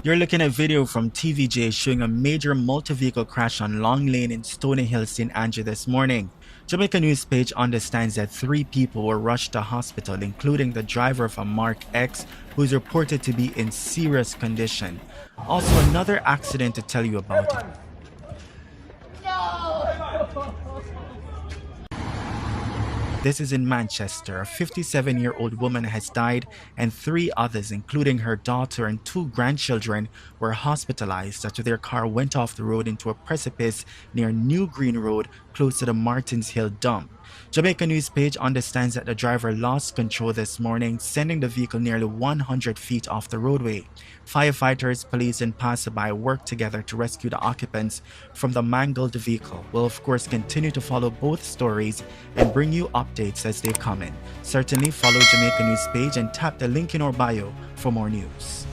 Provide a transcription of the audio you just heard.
You're looking at video from TVJ showing a major multi-vehicle crash on Long Lane in Stony Hill, St. Andrew this morning. Jamaica News Page understands that 3 people were rushed to hospital, including the driver of a Mark X, who is reported to be in serious condition. Also, another accident to tell you about. This is in Manchester. A 57-year-old woman has died and 3 others, including her daughter and 2 grandchildren, were hospitalized after their car went off the road into a precipice near New Green Road close to the Martins Hill dump. Jamaica News Page understands that the driver lost control this morning, sending the vehicle nearly 100 feet off the roadway. Firefighters, police and passerby worked together to rescue the occupants from the mangled vehicle. We'll of course continue to follow both stories and bring you updates as they come in. Certainly follow Jamaica News Page and tap the link in our bio for more news.